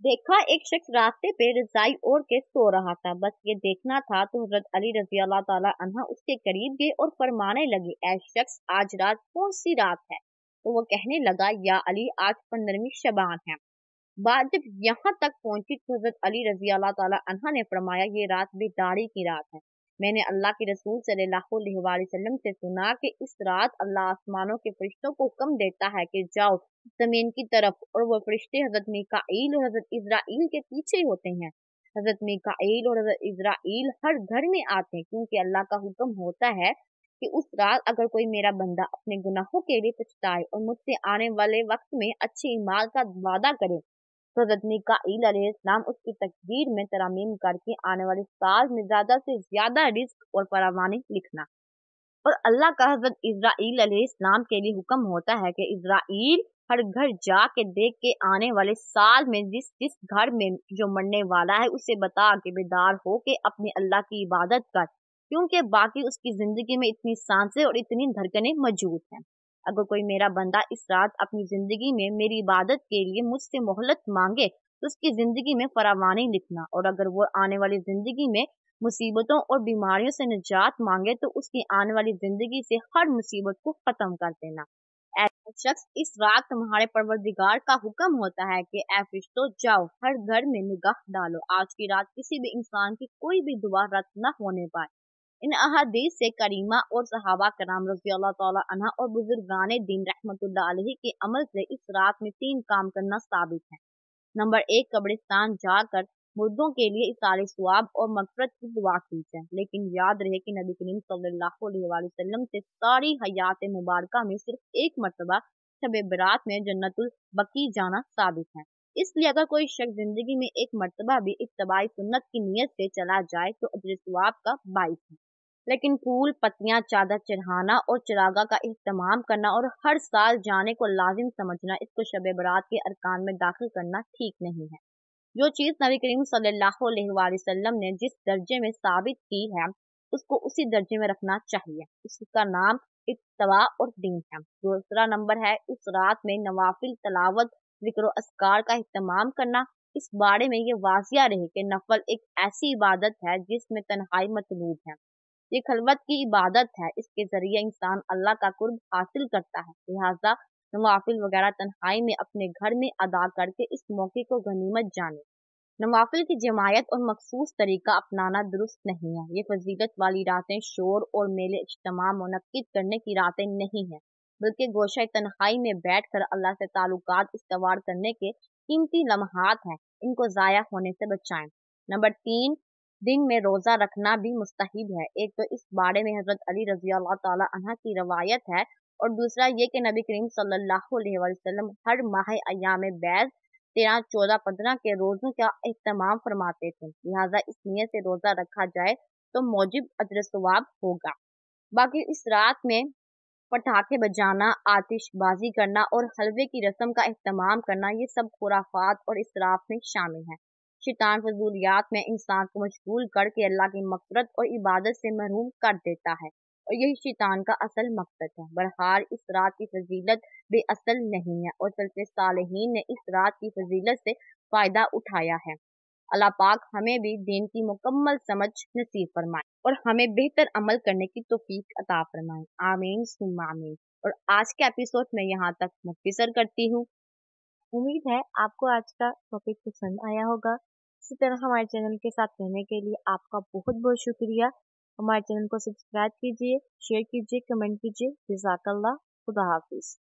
देखा एक शख्स रास्ते पे रजाई ओढ़ के सो रहा था। बस ये देखना था तो हजरत अली रजी अल्लाह ताला अन्हा उसके करीब गए और फरमाने लगे, ऐ शख्स, आज रात कौन सी रात है? तो वो कहने लगा, या अली, आज 15वीं शबान है। बात जब यहाँ तक पहुंची तो हजरत अली रजी अल्लाह ताला अन्हा ने फरमाया, ये रात बेदारी की रात है। मैंने अल्लाह के रसूल सल्लल्लाहु अलैहि वसल्लम से सुना कि इस रात अल्लाह आसमानों के फरिश्तों को हुक्म देता है कि जाओ जमीन की तरफ, और वो फरिश्ते हजरत मीकाईल और हजरत इजराइल के पीछे होते हैं। हजरत मीकाईल और हजरत इजराइल हर घर में आते हैं, क्योंकि अल्लाह का हुक्म होता है कि उस रात अगर कोई मेरा बंदा अपने गुनाहों के लिए पछताए और मुझसे आने वाले वक्त में अच्छे ईमाल का वादा करे तो हजरत मीकाईल अलैहिस्सलाम उसकी तकदीर में तरमीम करके आने वाले साल में ज्यादा से ज्यादा रिस्क और फरावानी लिखना। और अल्लाह का हजरत इजराइल अलैहिस्सलाम के लिए हुक्म होता है कि इजराइल हर घर जाके देख के आने वाले साल में जिस जिस घर में जो मरने वाला है उसे बता के बेदार हो के अपने अल्लाह की इबादत कर, क्योंकि बाकी उसकी जिंदगी में इतनी सांसें और इतनी धड़कनें मौजूद हैं। अगर कोई मेरा बंदा इस रात अपनी जिंदगी में मेरी इबादत के लिए मुझसे मोहलत मांगे तो उसकी जिंदगी में फरावानी लिखना, और अगर वो आने वाली जिंदगी में मुसीबतों और बीमारियों से निजात मांगे तो उसकी आने वाली जिंदगी से हर मुसीबत को खत्म कर देना। ऐसा शख्स, इस रात तुम्हारे परवरदिगार का हुक्म होता है कि ऐ फरिश्तों, जाओ हर घर में निगाह डालो, आज की रात किसी भी इंसान की कोई भी दुआ रद्द न होने पाए। इन अहादीस से करीमा और सहाबा कराम रज़ी अल्लाह ताला अन्हा और बुजुर्गाने दीन रहमतुल्लाह अलैहि के अमल से इस रात में 3 काम करना साबित है। नंबर 1, कब्रिस्तान जाकर मुर्दों के लिए इसाले सवाब और मगफरत की दुआ की जाए। लेकिन याद रहे कि नबी करीम सल्लल्लाहु अलैहि वसल्लम से सारी हयात मुबारका में सिर्फ एक मरतबा शब बरात में जन्नतुल बकी जाना साबित है। इसलिए अगर कोई शख्स जिंदगी में एक मरतबा भी इत्तबाई सुन्नत की नीयत से चला जाए तो अजर सवाब का बाइस है। लेकिन फूल, पत्तियां, चादर चढ़ाना और चिरागा का इस्तेमाल करना और हर साल जाने को लाजिम समझना, इसको शब बरात के अरकान में दाखिल करना ठीक नहीं है। जो चीज नबी करीम सल्लल्लाहु अलैहि वसल्लम ने जिस दर्जे में साबित की है उसको उसी दर्जे में रखना चाहिए। इसका नाम इत्तबा और दीन है। दूसरा नंबर है, इस रात में नवाफिल तलावत, जिक्र और अस्कार का इस्तेमाल करना। इस बारे में ये वाजिया रहे कि नफल एक ऐसी इबादत है जिसमें तन्हाई मतलूब है। ये खलवत की इबादत है, इसके जरिए इंसान अल्लाह का कुर्ब हासिल करता है। लिहाजा नवाफिल वगैरह तन्हाई में अपने घर में अदा करके इस मौके को गनीमत जाने। नवाफिल की जमायत और मखसूस तरीका अपनाना दुरुस्त नहीं है। ये फजीलत वाली रातें शोर और मेले इज्तिमा मुनक्किद करने की रातें नहीं है, बल्कि गोशा तन्हाई में बैठ कर अल्लाह से ताल्लुकात इस्तवार करने के कीमती लम्हात हैं। इनको ज़ाया होने से बचाएं। नंबर 3, दिन में रोजा रखना भी मुस्तहिब है। एक तो इस बारे में हजरत अली रजी अल्लाह ताला अन्हा की रवायत है, और दूसरा ये कि नबी करीम सल्लल्लाहु अलैहि वसल्लम हर माह अय्याम बैज 13, 14, 15 के रोजों का एहतमाम फरमाते थे। लिहाजा इस नियत से रोजा रखा जाए तो मौजिब अजर सवाब होगा। बाकी इस रात में पटाखे बजाना, आतिशबाजी करना और हलवे की रस्म का एहतमाम करना, ये सब खुराफात और इसराफ में शामिल है। शैतान फजूलियात में इंसान को मशगूल करके अल्लाह की मग़फ़िरत और इबादत से महरूम कर देता है, और यही शैतान का असल मकसद है। बहरहाल इस रात की फजीलत बेअसल नहीं है, और सल्फ़े सालिहीन ने इस रात की फजीलत से फ़ायदा उठाया है। अल्लाह पाक हमें भी दीन की मुकम्मल समझ नसीब फरमाए और हमें बेहतर अमल करने की तौफीक अता फरमाए। आमीन सुम्मा आमीन। और आज के एपिसोड में यहाँ तक मुख्तसर करती हूँ। उम्मीद है आपको आज का टॉपिक पसंद आया होगा। इसी तरह हमारे चैनल के साथ रहने के लिए आपका बहुत बहुत शुक्रिया। हमारे चैनल को सब्सक्राइब कीजिए, शेयर कीजिए, कमेंट कीजिए। जज़ाकल्लाह। खुदा हाफिज।